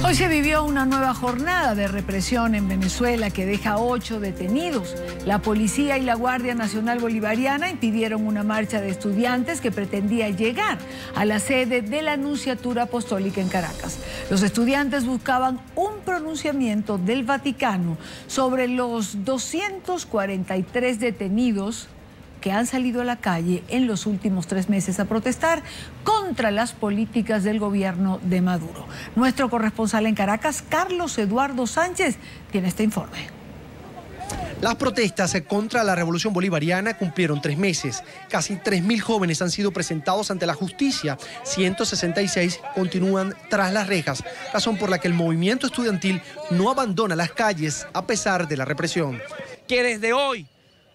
Hoy se vivió una nueva jornada de represión en Venezuela que deja 8 detenidos. La policía y la Guardia Nacional Bolivariana impidieron una marcha de estudiantes que pretendía llegar a la sede de la Nunciatura Apostólica en Caracas. Los estudiantes buscaban un pronunciamiento del Vaticano sobre los 243 detenidos que han salido a la calle en los últimos 3 meses a protestar contra las políticas del gobierno de Maduro. Nuestro corresponsal en Caracas, Carlos Eduardo Sánchez, tiene este informe. Las protestas contra la revolución bolivariana cumplieron 3 meses. Casi 3.000 jóvenes han sido presentados ante la justicia. 166 continúan tras las rejas, razón por la que el movimiento estudiantil no abandona las calles a pesar de la represión. Que desde hoy,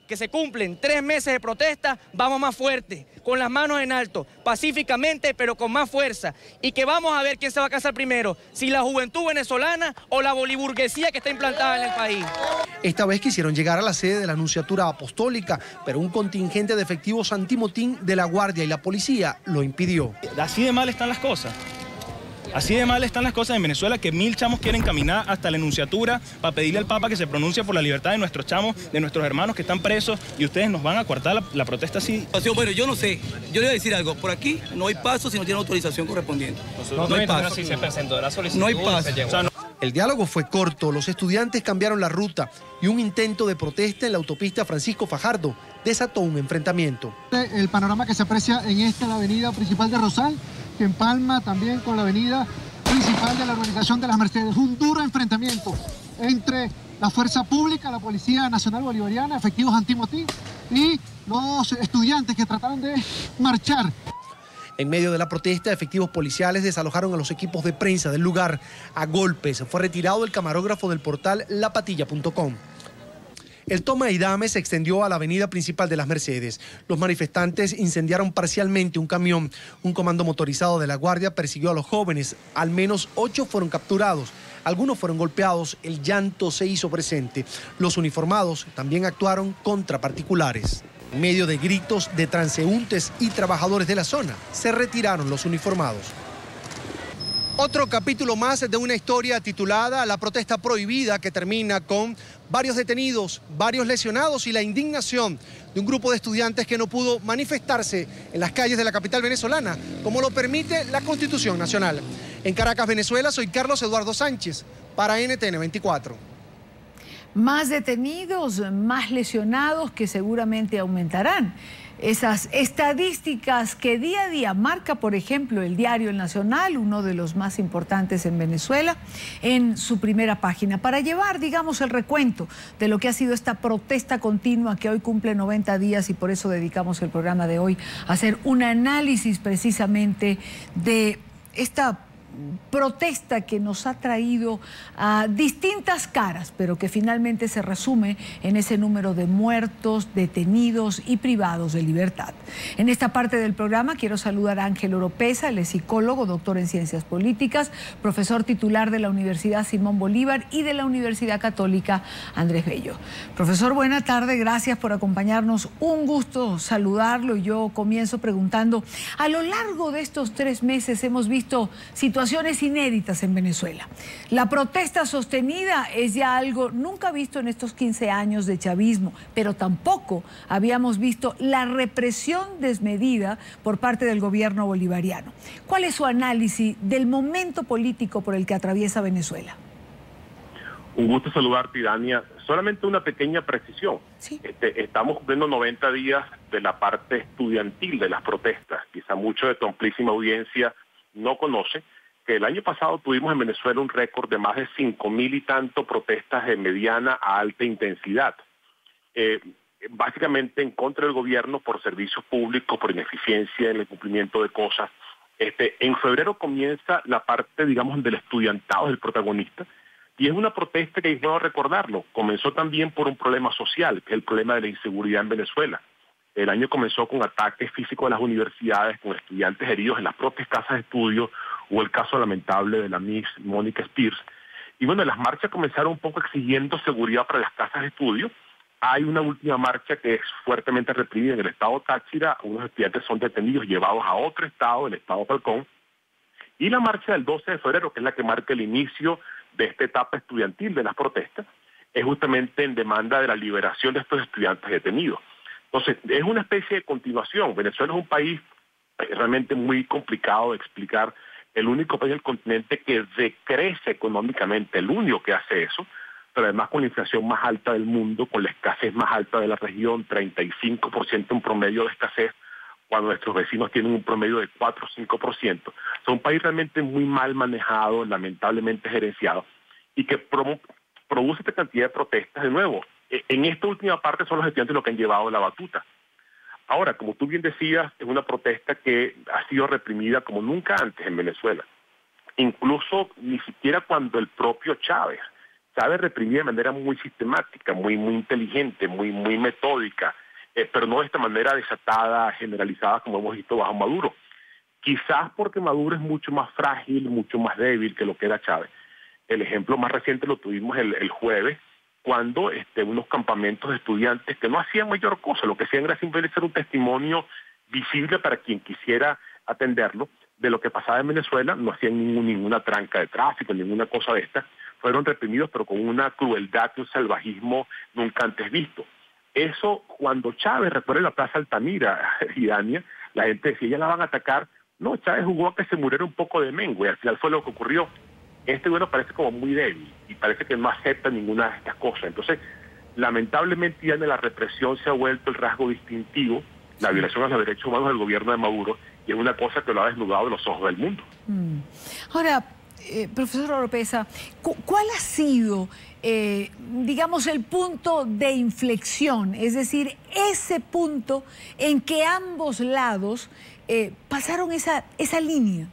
que se cumplen 3 meses de protesta, vamos más fuerte, con las manos en alto, pacíficamente, pero con más fuerza. Y que vamos a ver quién se va a casar primero, si la juventud venezolana o la boliburguesía que está implantada en el país. Esta vez quisieron llegar a la sede de la Nunciatura Apostólica, pero un contingente de efectivos antimotín de la Guardia y la policía lo impidió. Así de mal están las cosas. Así de mal están las cosas en Venezuela que 1000 chamos quieren caminar hasta la Nunciatura para pedirle al Papa que se pronuncie por la libertad de nuestros chamos, de nuestros hermanos que están presos, y ustedes nos van a coartar la protesta así. Bueno, yo no sé, yo le voy a decir algo, por aquí no hay paso si no tiene autorización correspondiente. No hay paso. Si se presentó la solicitud, no hay paso. El diálogo fue corto, los estudiantes cambiaron la ruta y un intento de protesta en la autopista Francisco Fajardo desató un enfrentamiento. El panorama que se aprecia en la avenida principal de Rosal, que empalma también con la avenida principal de la urbanización de Las Mercedes. Un duro enfrentamiento entre la fuerza pública, la Policía Nacional Bolivariana, efectivos antimotín y los estudiantes que trataron de marchar. En medio de la protesta, efectivos policiales desalojaron a los equipos de prensa del lugar. A golpes fue retirado el camarógrafo del portal lapatilla.com. El toma y dame se extendió a la avenida principal de Las Mercedes. Los manifestantes incendiaron parcialmente un camión. Un comando motorizado de la Guardia persiguió a los jóvenes. Al menos 8 fueron capturados. Algunos fueron golpeados. El llanto se hizo presente. Los uniformados también actuaron contra particulares. En medio de gritos de transeúntes y trabajadores de la zona, se retiraron los uniformados. Otro capítulo más de una historia titulada La protesta prohibida, que termina con varios detenidos, varios lesionados y la indignación de un grupo de estudiantes que no pudo manifestarse en las calles de la capital venezolana, como lo permite la Constitución Nacional. En Caracas, Venezuela, soy Carlos Eduardo Sánchez para NTN 24. Más detenidos, más lesionados que seguramente aumentarán. Esas estadísticas que día a día marca, por ejemplo, el diario El Nacional, uno de los más importantes en Venezuela, en su primera página, para llevar, digamos, el recuento de lo que ha sido esta protesta continua que hoy cumple 90 días y por eso dedicamos el programa de hoy a hacer un análisis precisamente de esta protesta que nos ha traído a distintas caras, pero que finalmente se resume en ese número de muertos, detenidos y privados de libertad. En esta parte del programa quiero saludar a Ángel Oropeza, él es psicólogo, doctor en ciencias políticas, profesor titular de la Universidad Simón Bolívar y de la Universidad Católica Andrés Bello. Profesor, buena tarde, gracias por acompañarnos, un gusto saludarlo. Yo comienzo preguntando, a lo largo de estos 3 meses hemos visto situaciones inéditas en Venezuela. La protesta sostenida es ya algo nunca visto en estos 15 años de chavismo, pero tampoco habíamos visto la represión desmedida por parte del gobierno bolivariano. ¿Cuál es su análisis del momento político por el que atraviesa Venezuela? Un gusto saludarte, Dania. Solamente una pequeña precisión. Sí. Estamos cumpliendo 90 días de la parte estudiantil de las protestas. Quizá mucho de tu amplísima audiencia no conoce que el año pasado tuvimos en Venezuela un récord de más de 5.000 y tanto protestas de mediana a alta intensidad. Básicamente en contra del gobierno por servicios públicos, por ineficiencia en el cumplimiento de cosas. En febrero comienza la parte, digamos, del estudiantado, del protagonista, y es una protesta que es bueno recordarlo. Comenzó también por un problema social, que es el problema de la inseguridad en Venezuela. El año comenzó con ataques físicos a las universidades, con estudiantes heridos en las propias casas de estudio. Hubo el caso lamentable de la Miss Mónica Spears. Y bueno, las marchas comenzaron un poco exigiendo seguridad para las casas de estudio. Hay una última marcha que es fuertemente reprimida en el estado Táchira. Unos estudiantes son detenidos, llevados a otro estado, el estado Falcón. Y la marcha del 12 de febrero, que es la que marca el inicio de esta etapa estudiantil de las protestas, es justamente en demanda de la liberación de estos estudiantes detenidos. Entonces, es una especie de continuación. Venezuela es un país realmente muy complicado de explicar, el único país del continente que decrece económicamente, el único que hace eso, pero además con la inflación más alta del mundo, con la escasez más alta de la región, 35% en promedio de escasez, cuando nuestros vecinos tienen un promedio de 4 o 5%. Es un país realmente muy mal manejado, lamentablemente gerenciado, y que produce esta cantidad de protestas. De nuevo, en esta última parte son los estudiantes los que han llevado la batuta. Ahora, como tú bien decías, es una protesta que ha sido reprimida como nunca antes en Venezuela. Incluso ni siquiera cuando el propio Chávez reprimía de manera muy sistemática, muy inteligente, muy metódica, pero no de esta manera desatada, generalizada como hemos visto bajo Maduro. Quizás porque Maduro es mucho más frágil, mucho más débil que lo que era Chávez. El ejemplo más reciente lo tuvimos el jueves, cuando unos campamentos de estudiantes que no hacían mayor cosa, lo que hacían era simplemente ser un testimonio visible para quien quisiera atenderlo de lo que pasaba en Venezuela, no hacían ninguna tranca de tráfico, ninguna cosa de esta, fueron reprimidos pero con una crueldad y un salvajismo nunca antes visto. Eso, cuando Chávez recorre la Plaza Altamira y Dania, la gente decía, ya la van a atacar. No, Chávez jugó a que se muriera un poco de mengue, y al final fue lo que ocurrió. Este gobierno parece como muy débil y parece que no acepta ninguna de estas cosas. Entonces, lamentablemente ya en la represión se ha vuelto el rasgo distintivo, la violación a los derechos humanos del gobierno de Maduro, y es una cosa que lo ha desnudado de los ojos del mundo. Ahora, profesor Oropeza, ¿cuál ha sido, digamos, el punto de inflexión? Es decir, ese punto en que ambos lados pasaron esa línea.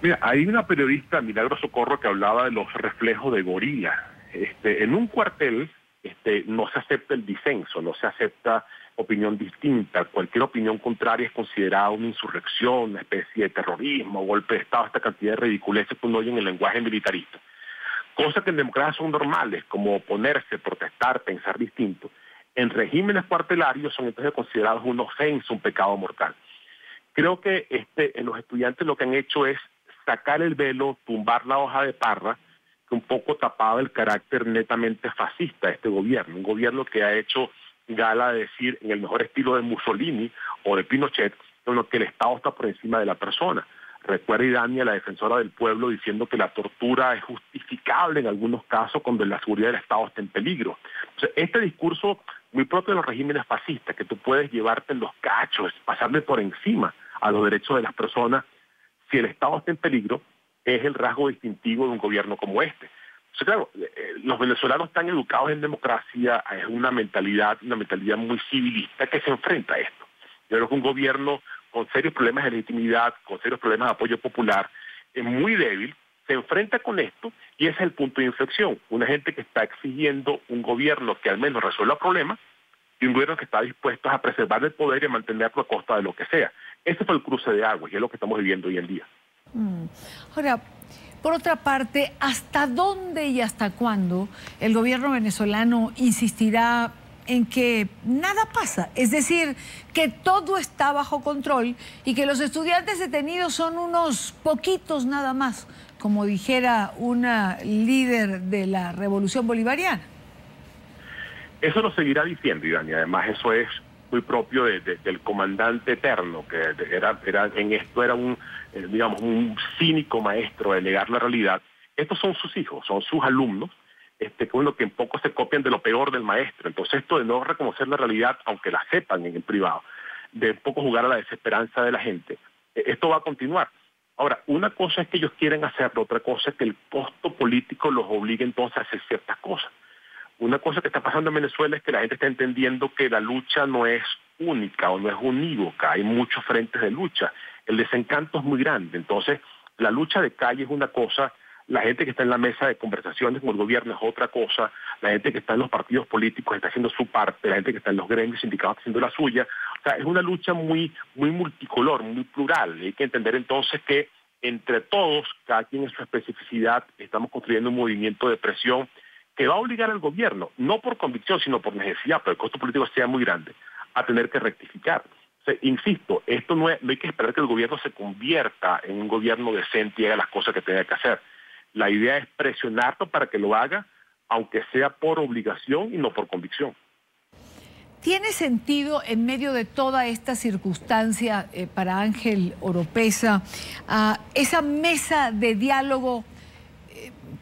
Mira, hay una periodista, Milagro Socorro, que hablaba de los reflejos de gorila. En un cuartel no se acepta el disenso, no se acepta opinión distinta. Cualquier opinión contraria es considerada una insurrección, una especie de terrorismo, golpe de Estado, esta cantidad de ridiculeces que uno oye en el lenguaje militarista. Cosas que en democracia son normales, como oponerse, protestar, pensar distinto. En regímenes cuartelarios son entonces considerados una ofensa, un pecado mortal. Creo que en los estudiantes lo que han hecho es sacar el velo, tumbar la hoja de parra, que un poco tapaba el carácter netamente fascista de este gobierno. Un gobierno que ha hecho gala de decir, en el mejor estilo de Mussolini o de Pinochet, que el Estado está por encima de la persona. Recuerda Idania, la defensora del pueblo, diciendo que la tortura es justificable en algunos casos cuando la seguridad del Estado está en peligro. Entonces, este discurso muy propio de los regímenes fascistas, que tú puedes llevarte en los cachos, pasarle por encima a los derechos de las personas, si el Estado está en peligro, es el rasgo distintivo de un gobierno como este. Entonces, claro, los venezolanos están educados en democracia, es una mentalidad muy civilista que se enfrenta a esto. Yo creo que un gobierno con serios problemas de legitimidad, con serios problemas de apoyo popular, es muy débil, se enfrenta con esto y ese es el punto de inflexión. Una gente que está exigiendo un gobierno que al menos resuelva problemas y un gobierno que está dispuesto a preservar el poder y a mantenerlo a costa de lo que sea. Ese fue el cruce de aguas y es lo que estamos viviendo hoy en día. Ahora, por otra parte, ¿hasta dónde y hasta cuándo el gobierno venezolano insistirá en que nada pasa? Es decir, que todo está bajo control y que los estudiantes detenidos son unos poquitos nada más, como dijera una líder de la Revolución Bolivariana. Eso lo seguirá diciendo, Iván, y además eso es muy propio del comandante eterno, que era un cínico maestro de negar la realidad. Estos son sus hijos, son sus alumnos, que en poco se copian de lo peor del maestro. Entonces esto de no reconocer la realidad, aunque la sepan en el privado, de un poco jugar a la desesperanza de la gente, esto va a continuar. Ahora, una cosa es que ellos quieren hacerlo, otra cosa es que el costo político los obligue entonces a hacer ciertas cosas. Una cosa que está pasando en Venezuela es que la gente está entendiendo que la lucha no es única o no es unívoca, hay muchos frentes de lucha. El desencanto es muy grande, entonces la lucha de calle es una cosa, la gente que está en la mesa de conversaciones con el gobierno es otra cosa, la gente que está en los partidos políticos está haciendo su parte, la gente que está en los gremios sindicatos está haciendo la suya. O sea, es una lucha muy multicolor, muy plural. Hay que entender entonces que entre todos, cada quien en su especificidad, estamos construyendo un movimiento de presión que va a obligar al gobierno, no por convicción, sino por necesidad, pero el costo político sea muy grande, a tener que rectificar. O sea, insisto, esto no hay que esperar que el gobierno se convierta en un gobierno decente y haga las cosas que tenga que hacer. La idea es presionarlo para que lo haga, aunque sea por obligación y no por convicción. ¿Tiene sentido en medio de toda esta circunstancia para Ángel Oropeza esa mesa de diálogo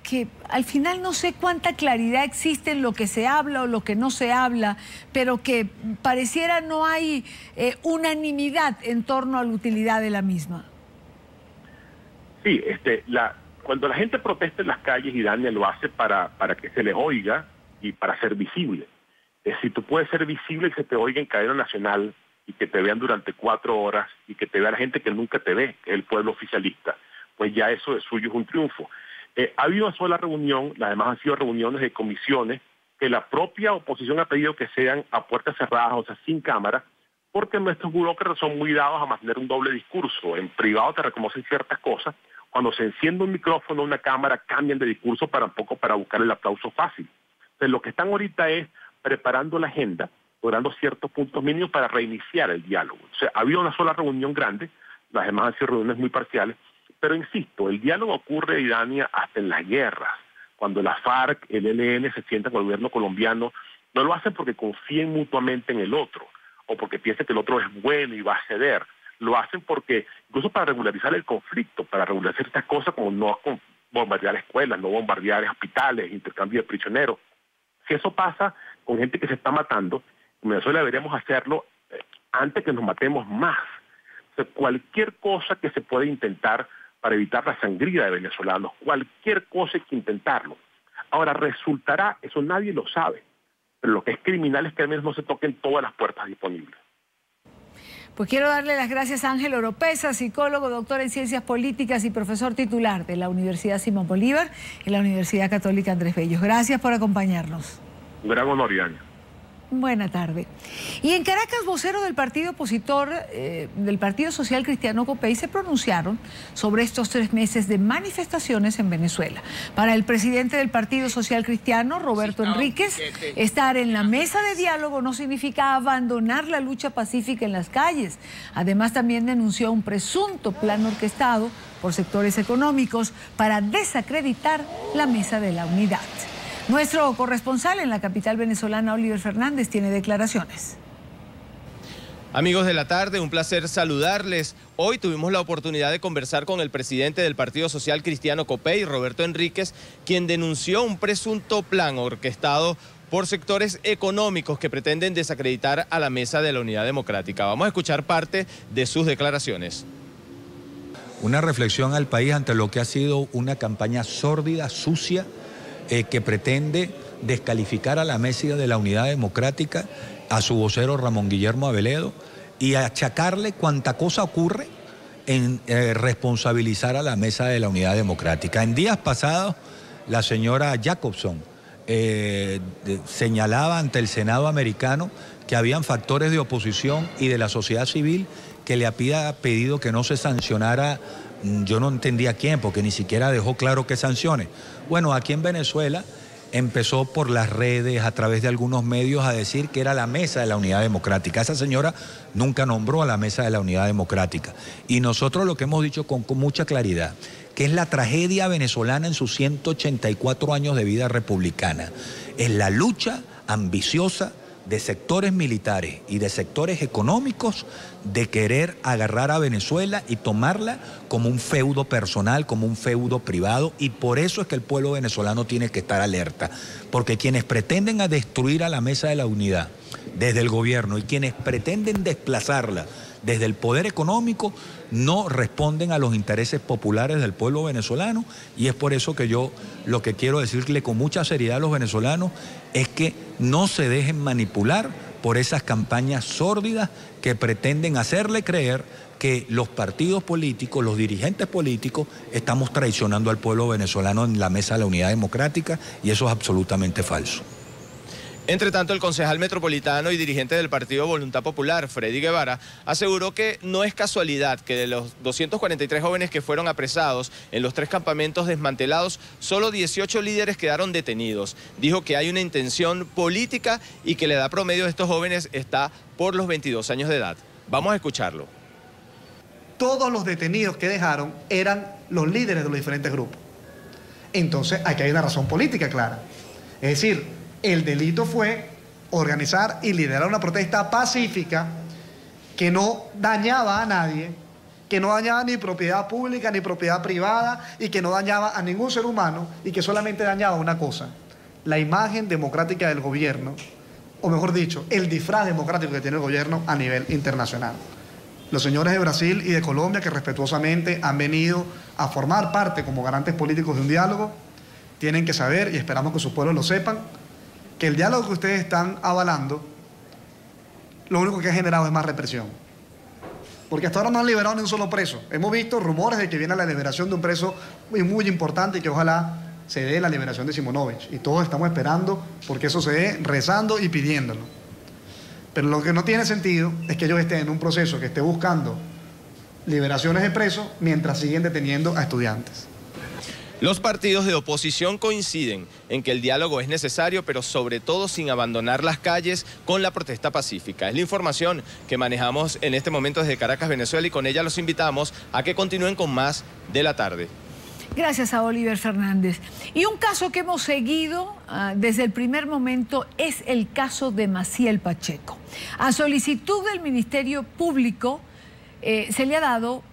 que al final no sé cuánta claridad existe en lo que se habla o lo que no se habla, pero que pareciera no hay unanimidad en torno a la utilidad de la misma? Sí, cuando la gente protesta en las calles, y Dania lo hace para que se les oiga y para ser visible. Si tú puedes ser visible y se te oiga en cadena nacional y que te vean durante 4 horas y que te vea la gente que nunca te ve, que es el pueblo oficialista, pues ya eso de suyo es un triunfo. Ha habido una sola reunión, las demás han sido reuniones de comisiones que la propia oposición ha pedido que sean a puertas cerradas, o sea, sin cámara, porque nuestros burócratas son muy dados a mantener un doble discurso. En privado te reconocen ciertas cosas, cuando se enciende un micrófono, una cámara, cambian de discurso para buscar el aplauso fácil. Entonces, lo que están ahorita es preparando la agenda, logrando ciertos puntos mínimos para reiniciar el diálogo. O sea, ha habido una sola reunión grande, las demás han sido reuniones muy parciales, pero insisto, el diálogo ocurre, Idania, hasta en las guerras. Cuando la FARC, el ELN se sientan con el gobierno colombiano, no lo hacen porque confíen mutuamente en el otro, o porque piensen que el otro es bueno y va a ceder. Lo hacen porque, incluso para regularizar el conflicto, para regularizar estas cosas como no bombardear escuelas, no bombardear hospitales, intercambio de prisioneros. Si eso pasa con gente que se está matando, en Venezuela deberíamos hacerlo antes que nos matemos más. O sea, cualquier cosa que se pueda intentar para evitar la sangría de venezolanos, cualquier cosa hay que intentarlo. Ahora, resultará, eso nadie lo sabe, pero lo que es criminal es que al menos no se toquen todas las puertas disponibles. Pues quiero darle las gracias a Ángel Oropeza, psicólogo, doctor en Ciencias Políticas y profesor titular de la Universidad Simón Bolívar y la Universidad Católica Andrés Bello. Gracias por acompañarnos. Un gran honor, Iania. Buena tarde. Y en Caracas, voceros del partido opositor del Partido Social Cristiano Copey se pronunciaron sobre estos 3 meses de manifestaciones en Venezuela. Para el presidente del Partido Social Cristiano, Roberto Enríquez, estar en la mesa de diálogo no significa abandonar la lucha pacífica en las calles. Además, también denunció un presunto plan orquestado por sectores económicos para desacreditar la mesa de la unidad. Nuestro corresponsal en la capital venezolana, Oliver Fernández, tiene declaraciones. Amigos de la tarde, un placer saludarles. Hoy tuvimos la oportunidad de conversar con el presidente del Partido Social Cristiano Copey, Roberto Enríquez, quien denunció un presunto plan orquestado por sectores económicos que pretenden desacreditar a la mesa de la Unidad Democrática. Vamos a escuchar parte de sus declaraciones. Una reflexión al país ante lo que ha sido una campaña sórdida, sucia, que pretende descalificar a la mesa de la Unidad Democrática, a su vocero Ramón Guillermo Aveledo, y achacarle cuanta cosa ocurre en responsabilizar a la mesa de la Unidad Democrática. En días pasados, la señora Jacobson señalaba ante el Senado americano que habían factores de oposición y de la sociedad civil que le había pedido que no se sancionara. Yo no entendía quién, porque ni siquiera dejó claro qué sanciones. Bueno, aquí en Venezuela empezó por las redes, a través de algunos medios, a decir que era la mesa de la Unidad Democrática. Esa señora nunca nombró a la mesa de la Unidad Democrática. Y nosotros lo que hemos dicho con mucha claridad, que es la tragedia venezolana en sus 184 años de vida republicana. Es la lucha ambiciosa de sectores militares y de sectores económicos de querer agarrar a Venezuela y tomarla como un feudo personal, como un feudo privado, y por eso es que el pueblo venezolano tiene que estar alerta, porque quienes pretenden a destruir a la mesa de la unidad desde el gobierno y quienes pretenden desplazarla desde el poder económico no responden a los intereses populares del pueblo venezolano, y es por eso que yo lo que quiero decirle con mucha seriedad a los venezolanos es que no se dejen manipular por esas campañas sórdidas que pretenden hacerle creer que los partidos políticos, los dirigentes políticos, estamos traicionando al pueblo venezolano en la mesa de la Unidad Democrática, y eso es absolutamente falso. Entre tanto, el concejal metropolitano y dirigente del Partido Voluntad Popular, Freddy Guevara, aseguró que no es casualidad que de los 243 jóvenes que fueron apresados en los 3 campamentos desmantelados, solo 18 líderes quedaron detenidos. Dijo que hay una intención política y que la edad promedio de estos jóvenes está por los 22 años de edad. Vamos a escucharlo. Todos los detenidos que dejaron eran los líderes de los diferentes grupos. Entonces, aquí hay una razón política clara. Es decir, el delito fue organizar y liderar una protesta pacífica que no dañaba a nadie, que no dañaba ni propiedad pública ni propiedad privada y que no dañaba a ningún ser humano y que solamente dañaba una cosa, la imagen democrática del gobierno, o mejor dicho, el disfraz democrático que tiene el gobierno a nivel internacional. Los señores de Brasil y de Colombia, que respetuosamente han venido a formar parte como garantes políticos de un diálogo, tienen que saber, y esperamos que sus pueblos lo sepan, que el diálogo que ustedes están avalando, lo único que ha generado es más represión. Porque hasta ahora no han liberado ni un solo preso. Hemos visto rumores de que viene la liberación de un preso muy importante y que ojalá se dé la liberación de Simonovich. Y todos estamos esperando porque eso se dé, rezando y pidiéndolo. Pero lo que no tiene sentido es que ellos estén en un proceso que esté buscando liberaciones de presos mientras siguen deteniendo a estudiantes. Los partidos de oposición coinciden en que el diálogo es necesario, pero sobre todo sin abandonar las calles con la protesta pacífica. Es la información que manejamos en este momento desde Caracas, Venezuela, y con ella los invitamos a que continúen con más de la tarde. Gracias a Oliver Fernández. Y un caso que hemos seguido desde el primer momento es el caso de Maciel Pacheco. A solicitud del Ministerio Público se le ha dado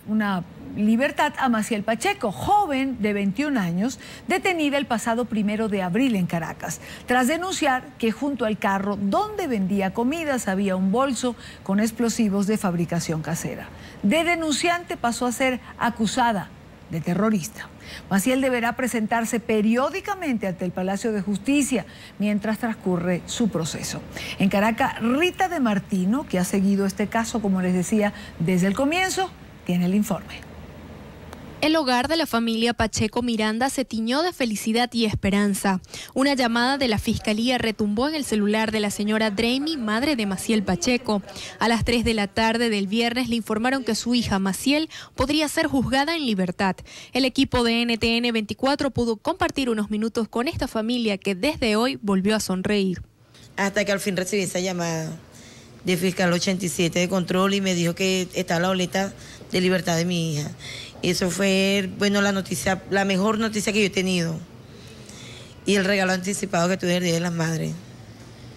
una libertad a Maciel Pacheco, joven de 21 años, detenida el pasado 1 de abril en Caracas, tras denunciar que junto al carro donde vendía comidas había un bolso con explosivos de fabricación casera. De denunciante pasó a ser acusada de terrorista. Maciel deberá presentarse periódicamente ante el Palacio de Justicia mientras transcurre su proceso. En Caracas, Rita de Martino, que ha seguido este caso, como les decía, desde el comienzo, tiene el informe. El hogar de la familia Pacheco Miranda se tiñó de felicidad y esperanza. Una llamada de la Fiscalía retumbó en el celular de la señora Dreimi, madre de Maciel Pacheco. A las 3 de la tarde del viernes le informaron que su hija Maciel podría ser juzgada en libertad. El equipo de NTN 24 pudo compartir unos minutos con esta familia que desde hoy volvió a sonreír. Hasta que al fin recibí esa llamada de Fiscal 87 de control y me dijo que estaba la boleta de libertad de mi hija. Eso fue, bueno, la mejor noticia que yo he tenido. Y el regalo anticipado que tuve el Día de las Madres.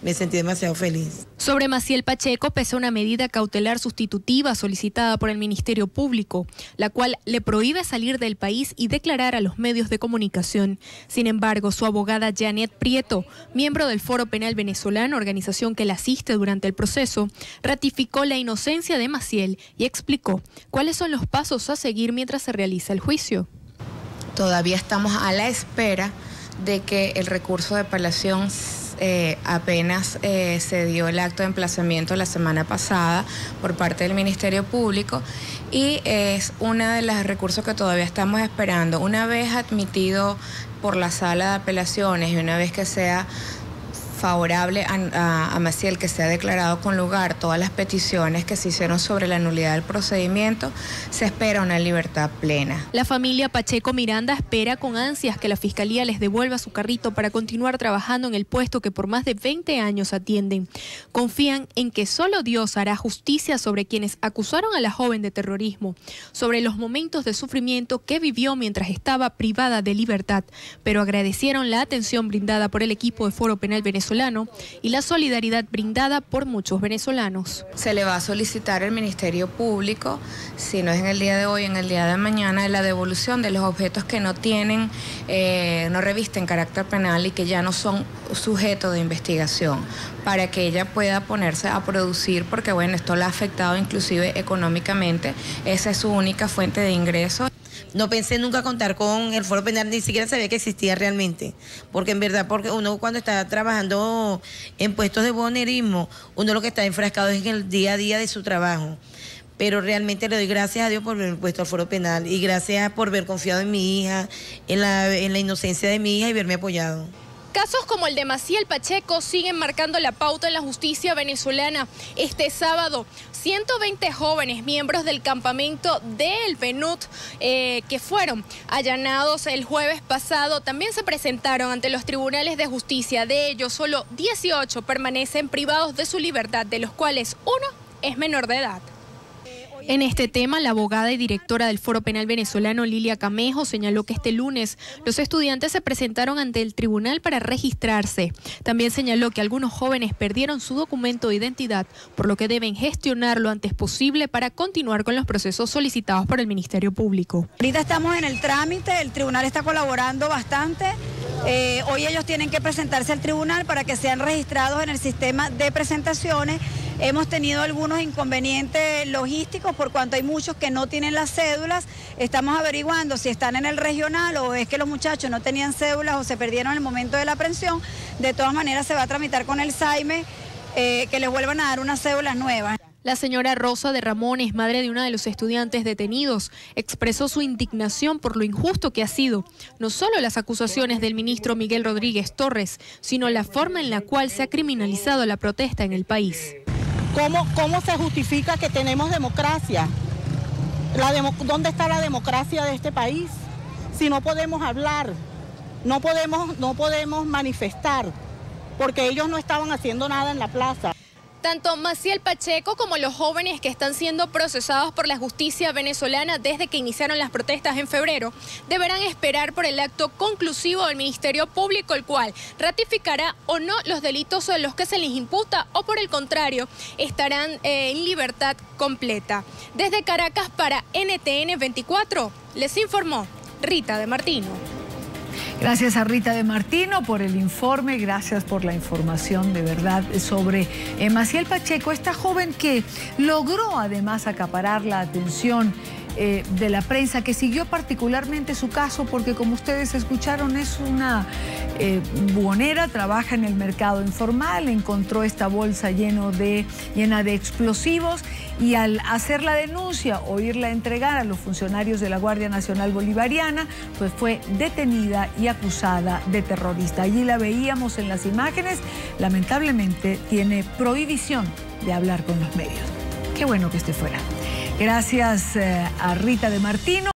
Me sentí demasiado feliz. Sobre Maciel Pacheco pesa una medida cautelar sustitutiva solicitada por el Ministerio Público, la cual le prohíbe salir del país y declarar a los medios de comunicación. Sin embargo, su abogada Janet Prieto, miembro del Foro Penal Venezolano, organización que la asiste durante el proceso, ratificó la inocencia de Maciel y explicó cuáles son los pasos a seguir mientras se realiza el juicio. Todavía estamos a la espera de que el recurso de apelación apenas se dio el acto de emplazamiento la semana pasada por parte del Ministerio Público y es uno de los recursos que todavía estamos esperando. Una vez admitido por la sala de apelaciones y una vez que sea favorable a Maciel, que se ha declarado con lugar todas las peticiones que se hicieron sobre la nulidad del procedimiento, se espera una libertad plena. La familia Pacheco Miranda espera con ansias que la Fiscalía les devuelva su carrito para continuar trabajando en el puesto que por más de 20 años atienden. Confían en que solo Dios hará justicia sobre quienes acusaron a la joven de terrorismo, sobre los momentos de sufrimiento que vivió mientras estaba privada de libertad, pero agradecieron la atención brindada por el equipo de Foro Penal Venezolano y la solidaridad brindada por muchos venezolanos. Se le va a solicitar al Ministerio Público, si no es en el día de hoy, en el día de mañana, la devolución de los objetos que no tienen, no revisten carácter penal y que ya no son sujeto de investigación, para que ella pueda ponerse a producir, porque bueno, esto la ha afectado inclusive económicamente, esa es su única fuente de ingresos. No pensé nunca contar con el Foro Penal, ni siquiera sabía que existía realmente, porque en verdad, porque uno cuando está trabajando en puestos de bonerismo, uno lo que está enfrascado es en el día a día de su trabajo. Pero realmente le doy gracias a Dios por haberme puesto al Foro Penal y gracias por haber confiado en mi hija, en la inocencia de mi hija y haberme apoyado. Casos como el de Maciel Pacheco siguen marcando la pauta en la justicia venezolana. Este sábado, 120 jóvenes miembros del campamento del PNUD que fueron allanados el jueves pasado también se presentaron ante los tribunales de justicia. De ellos, solo 18 permanecen privados de su libertad, de los cuales uno es menor de edad. En este tema, la abogada y directora del Foro Penal Venezolano, Lilia Camejo, señaló que este lunes los estudiantes se presentaron ante el tribunal para registrarse. También señaló que algunos jóvenes perdieron su documento de identidad, por lo que deben gestionar lo antes posible para continuar con los procesos solicitados por el Ministerio Público. Ahorita estamos en el trámite, el tribunal está colaborando bastante. Hoy ellos tienen que presentarse al tribunal para que sean registrados en el sistema de presentaciones. Hemos tenido algunos inconvenientes logísticos por cuanto hay muchos que no tienen las cédulas. Estamos averiguando si están en el regional o es que los muchachos no tenían cédulas o se perdieron en el momento de la aprehensión. De todas maneras se va a tramitar con el SAIME que les vuelvan a dar unas cédulas nuevas. La señora Rosa de Ramones, madre de uno de los estudiantes detenidos, expresó su indignación por lo injusto que ha sido no solo las acusaciones del ministro Miguel Rodríguez Torres, sino la forma en la cual se ha criminalizado la protesta en el país. ¿Cómo se justifica que tenemos democracia? ¿Dónde está la democracia de este país? Si no podemos hablar, no podemos manifestar, porque ellos no estaban haciendo nada en la plaza. Tanto Maciel Pacheco como los jóvenes que están siendo procesados por la justicia venezolana desde que iniciaron las protestas en febrero deberán esperar por el acto conclusivo del Ministerio Público, el cual ratificará o no los delitos a los que se les imputa o por el contrario estarán en libertad completa. Desde Caracas para NTN 24 les informó Rita de Martino. Gracias a Rita de Martino por el informe, gracias por la información de verdad sobre Maciel Pacheco, esta joven que logró además acaparar la atención de la prensa, que siguió particularmente su caso porque, como ustedes escucharon, es una buhonera, trabaja en el mercado informal, encontró esta bolsa llena de explosivos y al hacer la denuncia o irla a entregar a los funcionarios de la Guardia Nacional Bolivariana, pues fue detenida y acusada de terrorista. Allí la veíamos en las imágenes, lamentablemente tiene prohibición de hablar con los medios. Qué bueno que esté fuera. Gracias a Rita de Martino.